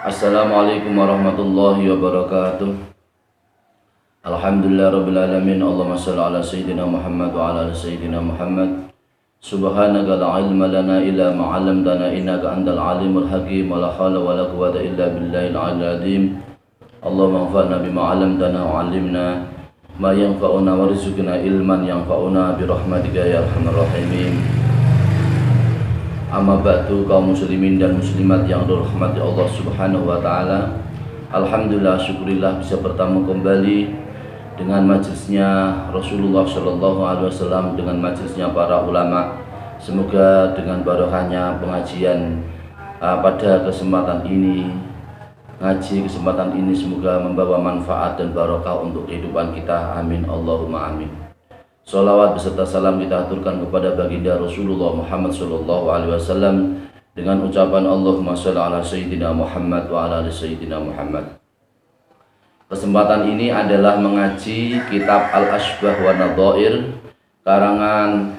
Assalamualaikum warahmatullahi wabarakatuh. Alhamdulillah rabbil alamin. Allahumma shalli ala sayyidina Muhammad wa ala ali sayyidina Muhammad. Subhanaka la ilma lana illa ma 'allamtana innaka antal alimul hakim. Wa la haula wa la quwwata illa billahil aliyyil azim. Allahumma anfa'na bima 'allamtana wa 'allimna ma yanfa'una warzuqna ilman yanfa'una bi rahmatika ya arhamar rahimin. Amma ba'du, kaum muslimin dan muslimat yang dirahmati Allah Subhanahu wa taala. Alhamdulillah, syukurillah bisa bertemu kembali dengan majelisnya Rasulullah Shallallahu alaihi wasallam, dengan majelisnya para ulama. Semoga dengan barokahnya pengajian pada kesempatan ini, kesempatan ini semoga membawa manfaat dan barokah untuk kehidupan kita. Amin Allahumma amin. Salawat beserta salam kita aturkan kepada baginda Rasulullah Muhammad sallallahu alaihi wasallam dengan ucapan Allahumma shalli ala sayyidina Muhammad wa ala ali sayyidina Muhammad. Kesempatan ini adalah mengaji kitab Al-Ashbah wa Nadhair karangan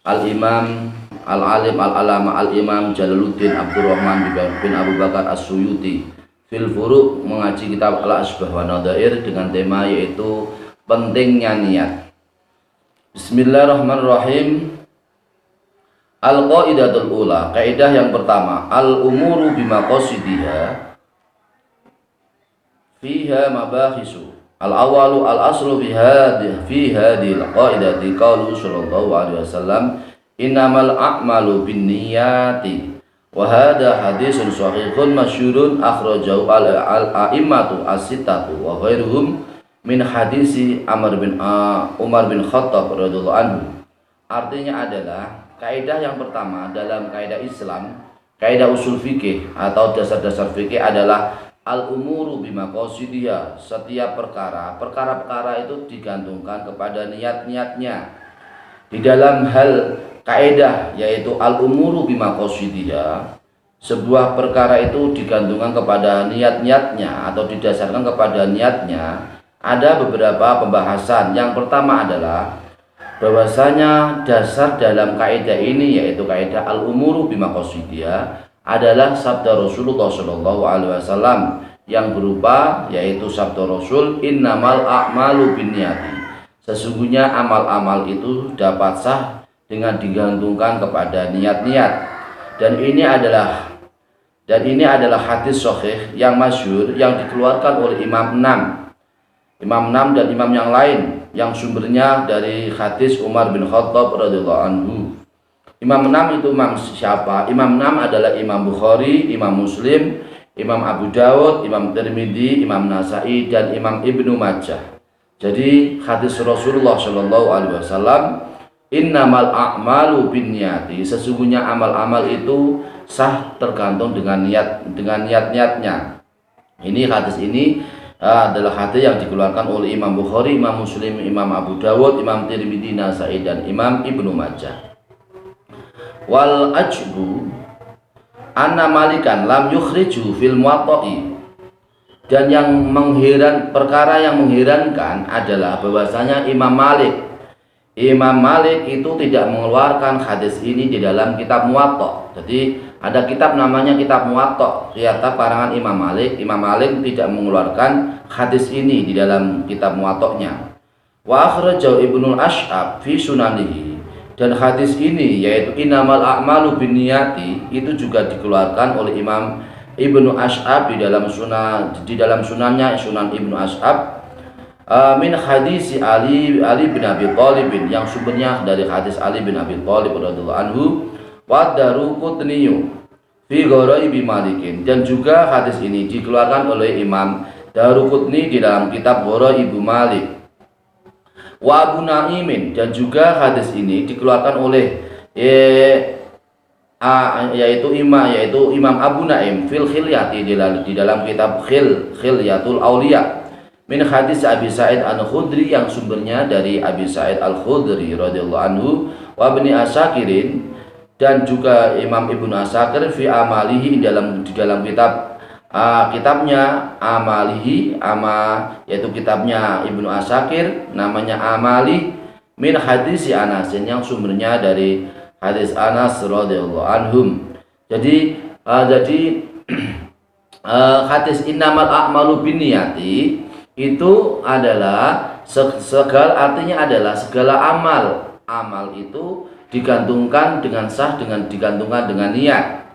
Al-Imam Al-Alim Al-Alama Al-Imam Jalaluddin Abdurrahman bin Abu Bakar As-Suyuti. Fil Furuq mengaji kitab Al-Ashbah wa Nadhair dengan tema yaitu pentingnya niat. Bismillahirrahmanirrahim. Al-qaidatul ula, kaidah yang pertama, al-umuru bimaqasidiha fiha mabahisu. Al-awalu al-aslu fi hadhihi al-qaidati qaulu sallallahu alaihi wasallam innamal a'malu binniyati wa hadha haditsun sahihun masyhurun akhrajahu al-a'immatu as-sittatu wa ghairuhum min hadisi Umar bin Khattab radhiyallahu anhu. Artinya adalah kaidah yang pertama dalam kaidah Islam, kaidah usul fikih atau dasar-dasar fikih adalah al-umuru bimaqasidiha. Setiap perkara itu digantungkan kepada niat-niatnya. Di dalam hal kaidah yaitu al-umuru bimaqasidiha, sebuah perkara itu digantungkan kepada niat-niatnya atau didasarkan kepada niatnya. Ada beberapa pembahasan. Yang pertama adalah bahwasanya dasar dalam kaidah ini yaitu kaidah al-umuru bimaqasidiha adalah sabda Rasulullah Shallallahu alaihi wasallam yang berupa yaitu sabda Rasul innamal a'malu binniyati. Sesungguhnya amal-amal itu dapat sah dengan digantungkan kepada niat-niat. Dan ini adalah hadis sahih yang masyhur yang dikeluarkan oleh Imam Nam dan imam yang lain yang sumbernya dari hadis Umar bin Khattab radhiyallahu anhu. Imam Nam itu imam siapa? Imam Nam adalah Imam Bukhari, Imam Muslim, Imam Abu Dawud, Imam Tirmidzi, Imam Nasai dan Imam Ibnu Majah. Jadi hadis Rasulullah Shallallahu alaihi wasallam innamal a'malu binniyati, sesungguhnya amal-amal itu sah tergantung dengan niat-niatnya. Ini hadis ini adalah hadis yang dikeluarkan oleh Imam Bukhari, Imam Muslim, Imam Abu Dawud, Imam Tirmidzi, Nasai dan Imam Ibnu Majah. Wal ajbu anna Malikan lam yukhriju fil Muwatta'i. Dan yang perkara yang mengherankan adalah bahwasanya Imam Malik itu tidak mengeluarkan hadis ini di dalam kitab Muwatta. Jadi ada kitab namanya kitab Muwatta, ternyata karangan Imam Malik tidak mengeluarkan hadis ini di dalam kitab Muwatta'nya. Wa akhrajahu Ibnu Ash'ab fi sunanihi, dan hadis ini yaitu innamal a'malu binniyati itu juga dikeluarkan oleh Imam Ibnu Ash'ab di dalam sunannya, Sunan Ibnu Ash'ab min hadis Ali bin Abi Thalib, yang sumbernya dari hadis Ali bin Abi Thalib radhiyallahu anhu. Wa Daruqutni fi Ghoraibi Malikin, dan juga hadis ini dikeluarkan oleh Imam Daruqutni di dalam kitab Ghoraibi Malik. Wa Abu Naimin, dan juga hadis ini dikeluarkan oleh yaitu Imam Abu Naim fil Khilyati di dalam kitab Khilyatul Auliya min hadis Abi Sa'id Al-Khudri, yang sumbernya dari Abi Sa'id Al-Khudri radhiyallahu anhu. Wa Ibnu Asyakirin, dan juga Imam Ibnu Asakir fi amalihi di dalam kitabnya amalihi, yaitu kitabnya Ibnu Asakir namanya Amali min hadis Anas, yang sumbernya dari hadis Anas radhiyallahu anhum. Jadi hadis innamal a'malu binniyati itu adalah segala, artinya adalah segala amal itu digantungkan dengan sah, dengan digantungkan dengan niat.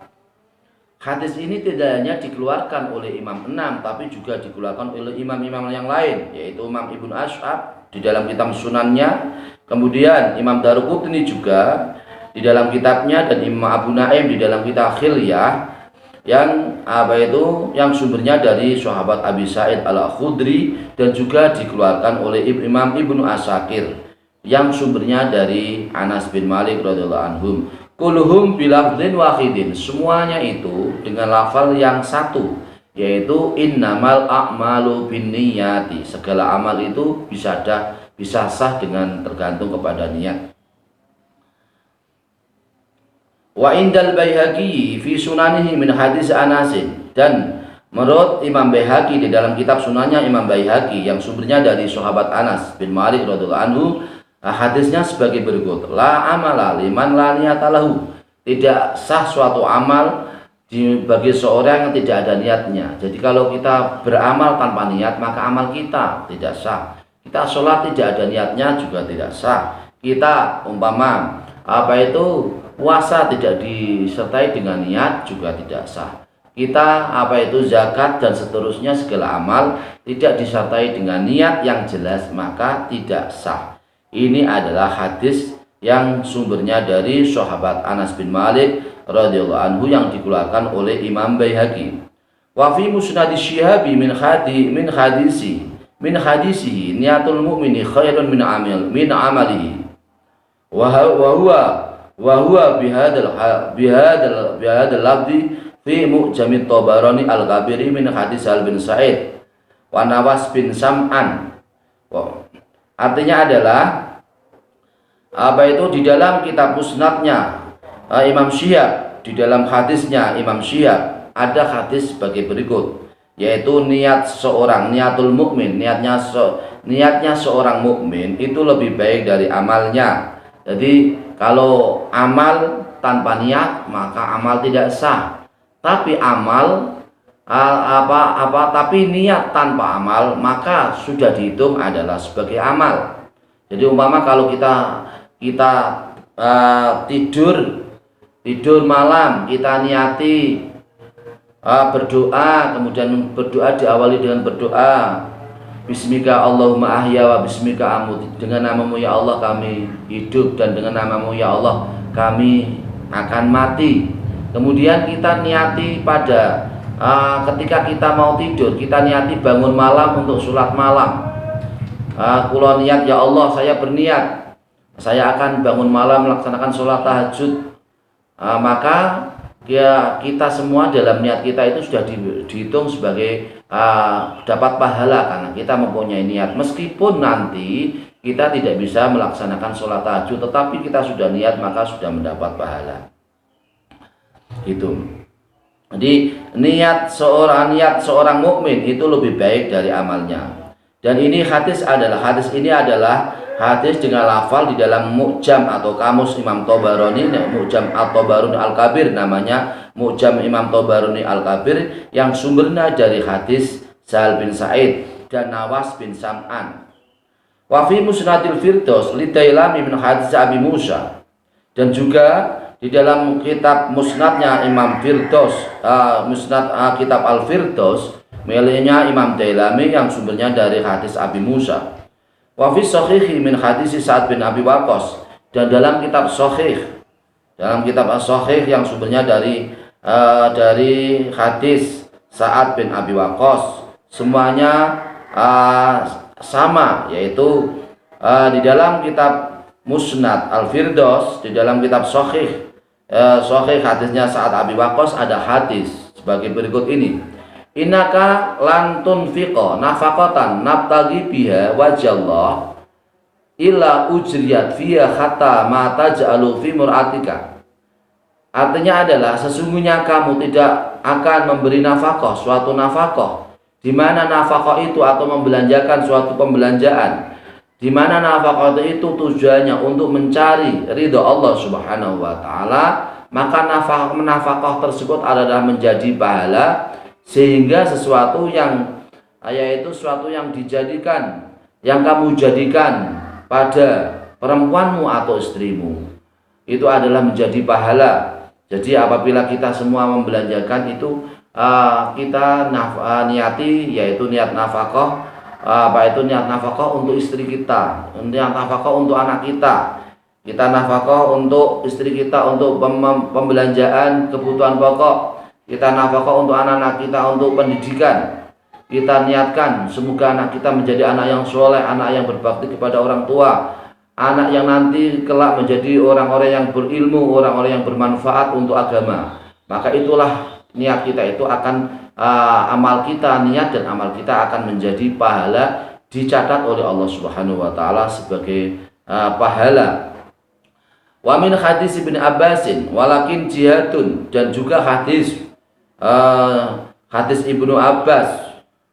Hadis ini tidak hanya dikeluarkan oleh Imam Enam, tapi juga dikeluarkan oleh imam-imam yang lain, yaitu Imam Ibnu Ash'ab di dalam kitab Sunannya, kemudian Imam Daruqutni juga di dalam kitabnya, dan Imam Abu Naim di dalam kitab Khilyah, yang yang sumbernya dari sahabat Abi Sa'id Al-Khudri, dan juga dikeluarkan oleh Imam Ibnu Asakir yang sumbernya dari Anas bin Malik radhiyallahu anhum. Kulluhum bilafdhin wahidin, semuanya itu dengan lafal yang satu, yaitu innamal a'malu binniyati, segala amal itu bisa sah dengan tergantung kepada niat. Wa indal Baihaqi fi sunanihi min hadis Anasin, dan menurut Imam Baihaqi di dalam kitab sunannya Imam Baihaqi yang sumbernya dari sahabat Anas bin Malik radhiyallahu anhu, hadisnya sebagai berikut: la amala liman la niyatalahu, tidak sah suatu amal bagi seorang yang tidak ada niatnya. Jadi kalau kita beramal tanpa niat, maka amal kita tidak sah. Kita sholat tidak ada niatnya juga tidak sah. Kita umpama puasa tidak disertai dengan niat juga tidak sah. Kita zakat dan seterusnya, segala amal tidak disertai dengan niat yang jelas, maka tidak sah. Ini adalah hadis yang sumbernya dari sahabat Anas bin Malik radhiyallahu anhu yang dikeluarkan oleh Imam Baihaqi. Wa fi musnad Syihabi min hadisihi niyatul mu'mini khairun min amalihi. Wa huwa bihadal lafzi fi mu'jamit Tabarani al-Kabiri min hadis Al bin Sa'id wa Nawas bin Sam'an. Artinya adalah di dalam kitab musnadnya Imam Syihab, di dalam hadisnya Imam Syihab ada hadis sebagai berikut, yaitu niatul mukmin, niatnya seorang mukmin itu lebih baik dari amalnya. Jadi kalau amal tanpa niat maka amal tidak sah. Tapi tapi niat tanpa amal maka sudah dihitung adalah sebagai amal. Jadi umpama kalau kita tidur malam, kita niati berdoa, kemudian berdoa diawali dengan berdoa Bismika Allahumma ahya wa bismika amut, dengan namamu ya Allah kami hidup, dan dengan namamu ya Allah kami akan mati. Kemudian kita niati pada ketika kita mau tidur, kita niati bangun malam untuk sholat malam. Kula niat ya Allah, saya berniat saya akan bangun malam melaksanakan sholat tahajud. Maka kita semua dalam niat kita itu sudah dihitung sebagai dapat pahala karena kita mempunyai niat. Meskipun nanti kita tidak bisa melaksanakan sholat tahajud, tetapi kita sudah niat maka sudah mendapat pahala. Gitu. Jadi niat seorang mukmin itu lebih baik dari amalnya. Dan ini hadis ini adalah hadis dengan lafal di dalam Mu'jam atau kamus Imam Tabarani, Mu'jam At-Tabarani Al-Kabir namanya, Mu'jam Imam Tabarani Al-Kabir, yang sumbernya dari hadis Sahal bin Sa'id dan Nawas bin Sam'an. Wa fi Musnadil Firdaus li Dailami min hadis Abi Musa, dan juga di dalam kitab musnadnya Imam Firdaus, kitab Al-Firdaus miliknya Imam Dailami yang sumbernya dari hadis Abi Musa. Wa fi Shahihi min hadis Sa'ad bin Abi Waqqas, dan dalam kitab Sahih, yang sumbernya dari hadis Sa'ad bin Abi Waqqas, semuanya sama, yaitu di dalam kitab Musnad Al-Firdaus, di dalam kitab Sahih hadisnya Sa'ad Abi Waqqas ada hadis sebagai berikut ini: Innaka lan tunfiqa nafaqatan nabtaghi biha wajhallah illa ujriyat fiha hatta ma taj'alu fi mur'atika. Artinya adalah sesungguhnya kamu tidak akan memberi nafkah, suatu nafkah, di mana nafkah itu atau membelanjakan suatu pembelanjaan, di mana nafkah itu tujuannya untuk mencari ridha Allah Subhanahu wa taala, maka nafkah tersebut adalah menjadi pahala sehingga sesuatu yang yaitu sesuatu yang dijadikan, yang kamu jadikan pada perempuanmu atau istrimu itu adalah menjadi pahala. Jadi apabila kita semua membelanjakan itu kita niati, yaitu niat nafkah, niat nafkah untuk istri kita, niat nafkah untuk anak kita, kita nafkah untuk istri kita untuk pembelanjaan kebutuhan pokok, kita nafkah untuk anak-anak kita untuk pendidikan. Kita niatkan semoga anak kita menjadi anak yang soleh, anak yang berbakti kepada orang tua, anak yang nanti kelak menjadi orang-orang yang berilmu, orang-orang yang bermanfaat untuk agama. Maka itulah niat kita itu akan amal kita, niat dan amal kita akan menjadi pahala, dicatat oleh Allah Subhanahu wa taala sebagai pahala. Wa min hadis Ibnu Abbasin walakin jihadun, dan juga hadis Ibnu Abbas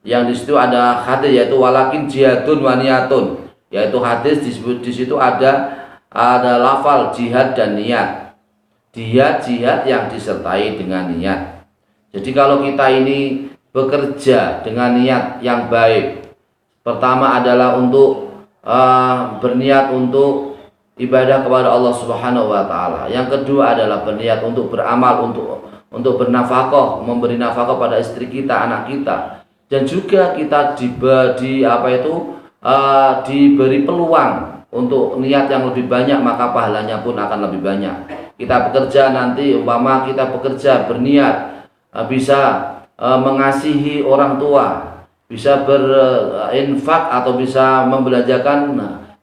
yang di situ ada hadis yaitu walakin jihadun wa niyatun, yaitu hadis disebut di situ ada lafal jihad dan niat. Jihad yang disertai dengan niat. Jadi kalau kita ini bekerja dengan niat yang baik, pertama adalah untuk berniat untuk ibadah kepada Allah Subhanahu wa taala. Yang kedua adalah berniat untuk beramal, untuk bernafkah, memberi nafkah pada istri kita, anak kita. Dan juga kita diberi peluang untuk niat yang lebih banyak, maka pahalanya pun akan lebih banyak. Kita bekerja nanti, umpama kita bekerja berniat bisa mengasihi orang tua, bisa berinfak atau bisa membelanjakan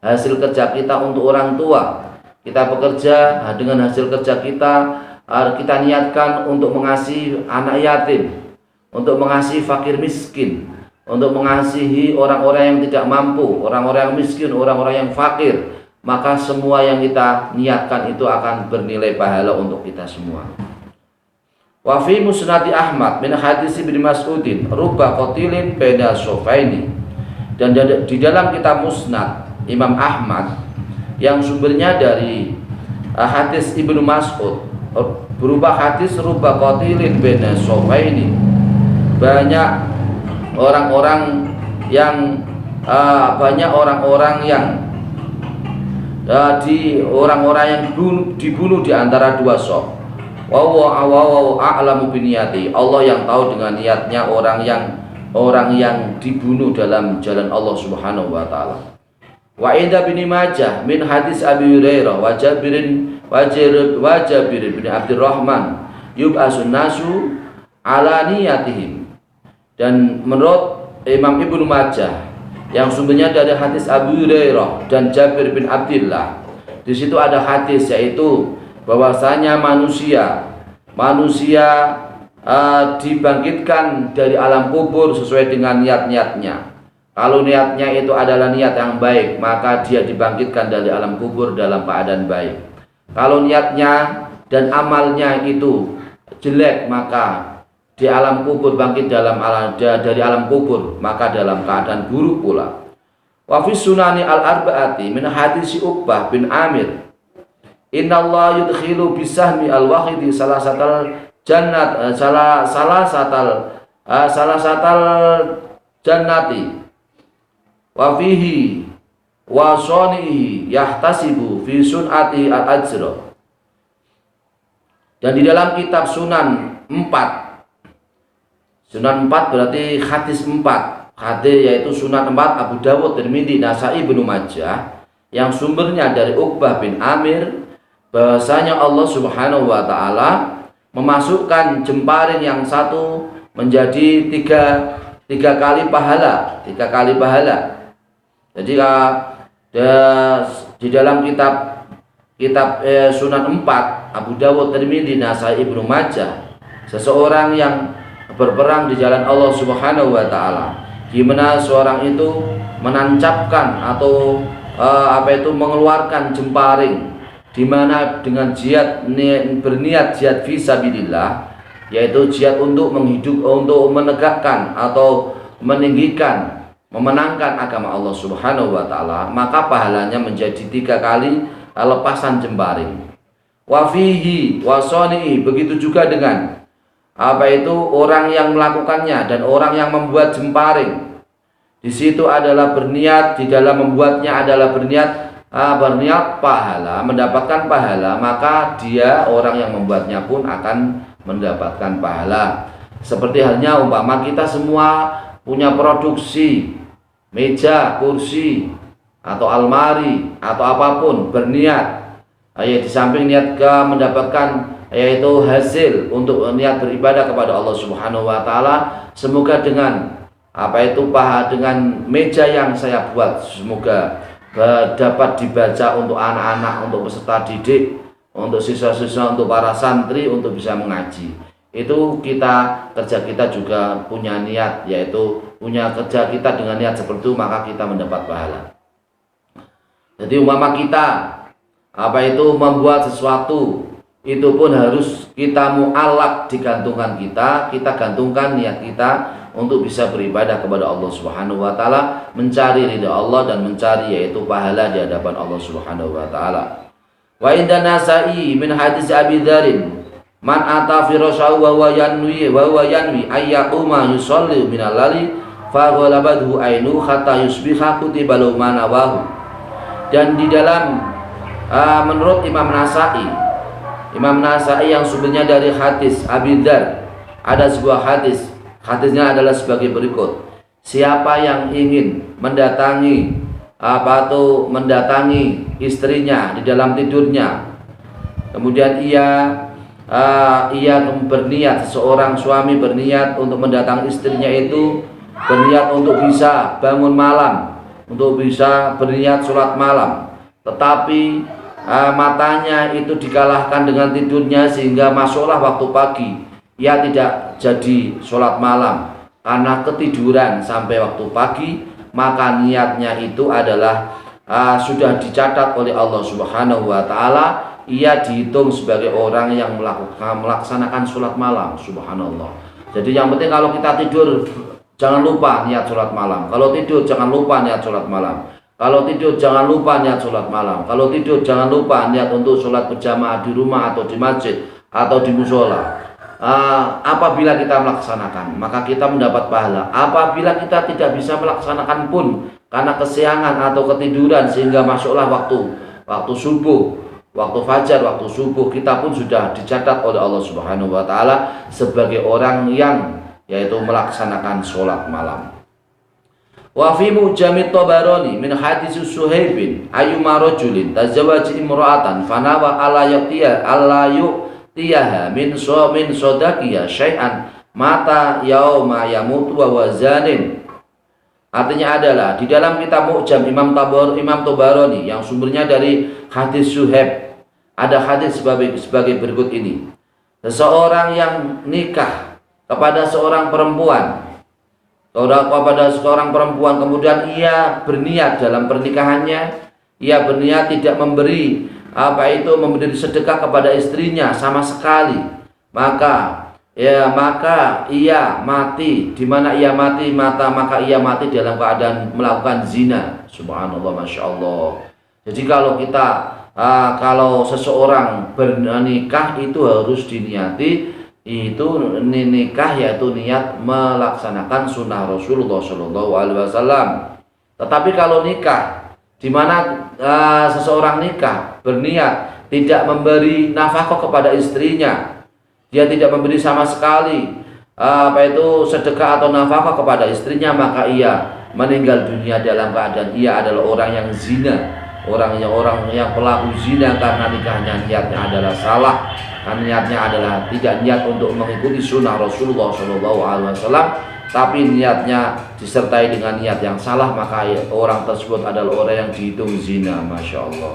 hasil kerja kita untuk orang tua. Kita bekerja dengan hasil kerja kita niatkan untuk mengasihi anak yatim, untuk mengasihi fakir miskin, untuk mengasihi orang-orang yang tidak mampu, orang-orang yang miskin, orang-orang yang fakir, maka semua yang kita niatkan itu akan bernilai pahala untuk kita semua. Wa fi musnad Ahmad min hadis Ibnu Mas'udin rubba qatilin baina sofaini, dan di dalam kitab Musnad Imam Ahmad yang sumbernya dari hadis Ibnu Mas'ud berupa hadis rubba qatilin baina sofaini, banyak orang-orang yang dibunuh di antara dua saf. Wa a'lamu biniyati, Allah yang tahu dengan niatnya orang yang dibunuh dalam jalan Allah Subhanahu wa taala. Wa inda bin Majah min hadis Abi Hurairah wa Jabir bin Abdurrahman yub'asun nasu ala niyatihim. Dan menurut Imam Ibnu Majah yang sumbernya dari hadis Abu Hurairah dan Jabir bin Abdullah, di situ ada hadis yaitu bahwasanya manusia dibangkitkan dari alam kubur sesuai dengan niat-niatnya. Kalau niatnya itu adalah niat yang baik, maka dia dibangkitkan dari alam kubur dalam keadaan baik. Kalau niatnya dan amalnya itu jelek, maka di alam kubur bangkit dari alam kubur, maka dalam keadaan buruk pula. Wa fi sunani al-arba'ati min hadis Uqbah bin Amir, innallaha yudkhilu bisahmi al-wahidi salasatal jannati wa fihi wa sonihi yahtasibu fi sun'ati al-ajra. Dan di dalam kitab Sunan 4 berarti hadis 4, hadis yaitu Sunan 4 Abu Dawud, Tirmidzi, Nasai, Ibnu Majah, yang sumbernya dari Uqbah bin Amir, bahwasanya Allah Subhanahu wa taala memasukkan jemparing yang satu menjadi tiga kali pahala. Jadi di dalam kitab Sunan 4 Abu Dawud, Tirmidzi, Nasai, Ibnu Majah, seseorang yang berperang di jalan Allah Subhanahu wa taala, gimana seorang itu menancapkan atau mengeluarkan jemparing, di mana dengan berniat jihad fisabilillah, yaitu jihad untuk menegakkan atau meninggikan, memenangkan agama Allah Subhanahu wa taala, maka pahalanya menjadi 3 kali lepasan jemparing. Wa fihi wa soni'i, begitu juga dengan apa itu orang yang melakukannya dan orang yang membuat jemparing. Di situ adalah berniat, di dalam membuatnya adalah berniat pahala, mendapatkan pahala, maka dia orang yang membuatnya pun akan mendapatkan pahala. Seperti halnya umpama kita semua punya produksi meja, kursi, atau almari, atau apapun, berniat, di samping niat ke mendapatkan yaitu hasil untuk niat beribadah kepada Allah Subhanahu wa taala, semoga dengan dengan meja yang saya buat, semoga dapat dibaca untuk anak-anak, untuk peserta didik, untuk siswa-siswa, untuk para santri, untuk bisa mengaji. Itu kerja kita juga punya niat, yaitu punya kerja kita dengan niat seperti itu, maka kita mendapat pahala. Jadi umpama kita membuat sesuatu, itu pun harus kita mu'allaq, digantungkan kita gantungkan niat kita untuk bisa beribadah kepada Allah Subhanahu wa taala, mencari ridha Allah dan mencari yaitu pahala di hadapan Allah Subhanahu wa taala. Wa inda Nasa'i min hadis Abi Dzarin, man ata fi rasahu wa huwa yanwi ayyaquma yusalli min al-lali fa ghalabadhu ainu hatta yusbiha kutiba lahu ma nawahu. Dan di dalam menurut Imam Nasa'i yang sumbernya dari hadis Abi Dzar, ada sebuah hadisnya adalah sebagai berikut: siapa yang ingin mendatangi istrinya di dalam tidurnya, kemudian ia berniat, seorang suami berniat untuk mendatangi istrinya itu, berniat untuk bisa bangun malam, untuk bisa berniat sholat malam, tetapi matanya itu dikalahkan dengan tidurnya sehingga masuklah waktu pagi, ia tidak jadi sholat malam karena ketiduran sampai waktu pagi, maka niatnya itu adalah sudah dicatat oleh Allah Subhanahu wa taala, ia dihitung sebagai orang yang melaksanakan sholat malam. Subhanallah. Jadi yang penting kalau kita tidur jangan lupa niat sholat malam, kalau tidur jangan lupa niat sholat malam, kalau tidur jangan lupa niat sholat malam, kalau tidur jangan lupa niat untuk sholat berjamaah di rumah atau di masjid atau di musola. Apabila kita melaksanakan, maka kita mendapat pahala. Apabila kita tidak bisa melaksanakan pun karena kesiangan atau ketiduran sehingga masuklah waktu subuh, waktu fajar, waktu subuh, kita pun sudah dicatat oleh Allah Subhanahu wa taala sebagai orang yang yaitu melaksanakan sholat malam. Wa fi Mu'jamit Tabarani min hadis Suhaibin ayyuma rajulin tazawwaja imra'atan fanawa alla tiyaha min sodakiya syai'an mata yauma yamutu wa wazanin. Artinya adalah di dalam kitab Mu'jam Imam Tabarani yang sumbernya dari hadis Suhaib, ada hadis sebagai berikut ini: seseorang yang nikah kepada seorang perempuan, kemudian ia berniat dalam pernikahannya, ia berniat tidak memberi sedekah kepada istrinya sama sekali, maka ia mati. Di mana ia mati? Maka ia mati dalam keadaan melakukan zina. Subhanallah, masya Allah. Jadi kalau seseorang bernikah itu harus diniati, itu nikah yaitu niat melaksanakan sunnah Rasulullah SAW. Tetapi kalau nikah di mana seseorang nikah berniat tidak memberi nafkah kepada istrinya, dia tidak memberi sama sekali sedekah atau nafkah kepada istrinya, maka ia meninggal dunia dalam keadaan ia adalah orang yang zina, orang yang pelaku zina, karena nikahnya niatnya adalah salah, karena niatnya adalah tidak niat untuk mengikuti sunnah Rasulullah SAW, tapi niatnya disertai dengan niat yang salah, maka orang tersebut adalah orang yang dihitung zina. Masya Allah.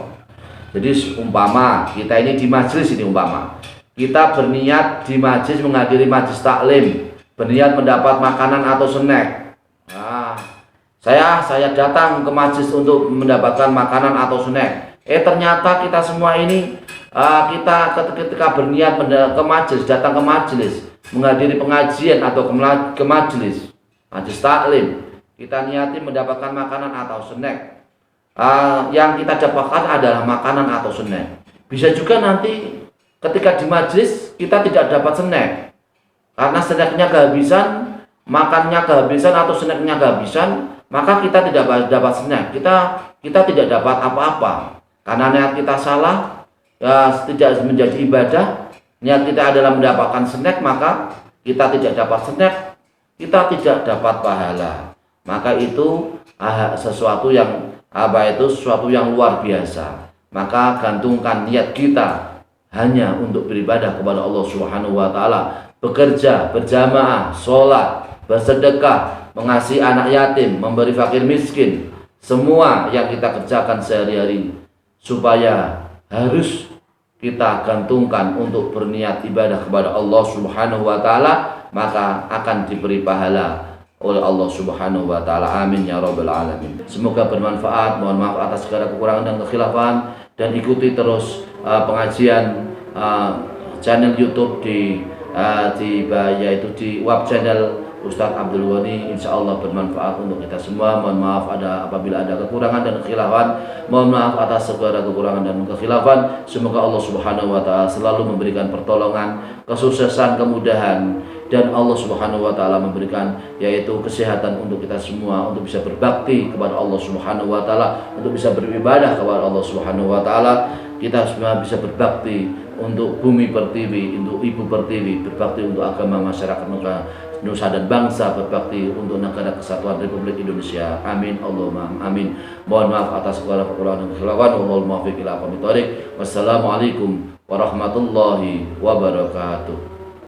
Jadi umpama kita ini di majelis ini, umpama kita berniat di majelis menghadiri majelis taklim, berniat mendapat makanan atau snack. Saya datang ke majelis untuk mendapatkan makanan atau snack. Ternyata kita semua ini kita ketika berniat ke majelis, datang ke majelis, menghadiri pengajian atau ke majelis taklim, kita niati mendapatkan makanan atau snack. Yang kita dapatkan adalah makanan atau snack. Bisa juga nanti ketika di majelis kita tidak dapat snack, karena snacknya kehabisan, makannya kehabisan atau snacknya kehabisan, maka kita tidak dapat snack, kita tidak dapat apa-apa karena niat kita salah, ya tidak menjadi ibadah. Niat kita adalah mendapatkan snack, maka kita tidak dapat snack, kita tidak dapat pahala. Maka itu sesuatu yang sesuatu yang luar biasa. Maka gantungkan niat kita hanya untuk beribadah kepada Allah Subhanahu wa taala, bekerja, berjamaah, sholat, bersedekah, mengasihi anak yatim, memberi fakir miskin, semua yang kita kerjakan sehari-hari supaya harus kita gantungkan untuk berniat ibadah kepada Allah Subhanahu wa taala, maka akan diberi pahala oleh Allah Subhanahu wa taala. Amin ya rabbal alamin. Semoga bermanfaat. Mohon maaf atas segala kekurangan dan kekhilafan, dan ikuti terus pengajian channel YouTube yaitu di web channel Ustadz Abdul Ghani. Insyaallah bermanfaat untuk kita semua. Mohon maaf apabila ada kekurangan dan kekhilafan. Mohon maaf atas segala kekurangan dan kekhilafan. Semoga Allah Subhanahu wa taala selalu memberikan pertolongan, kesuksesan, kemudahan, dan Allah Subhanahu wa taala memberikan yaitu kesehatan untuk kita semua, untuk bisa berbakti kepada Allah Subhanahu wa taala, untuk bisa beribadah kepada Allah Subhanahu wa taala. Kita semua bisa berbakti untuk bumi pertiwi, untuk ibu pertiwi, berbakti untuk agama, masyarakat, nusa dan bangsa, berbakti untuk negara kesatuan Republik Indonesia. Amin Allahumma amin. Mohon maaf atas segala kekurangan dan kesalahan. Wallahul muwaffiq ila aqwamit thoriq. Wassalamualaikum warahmatullahi wabarakatuh.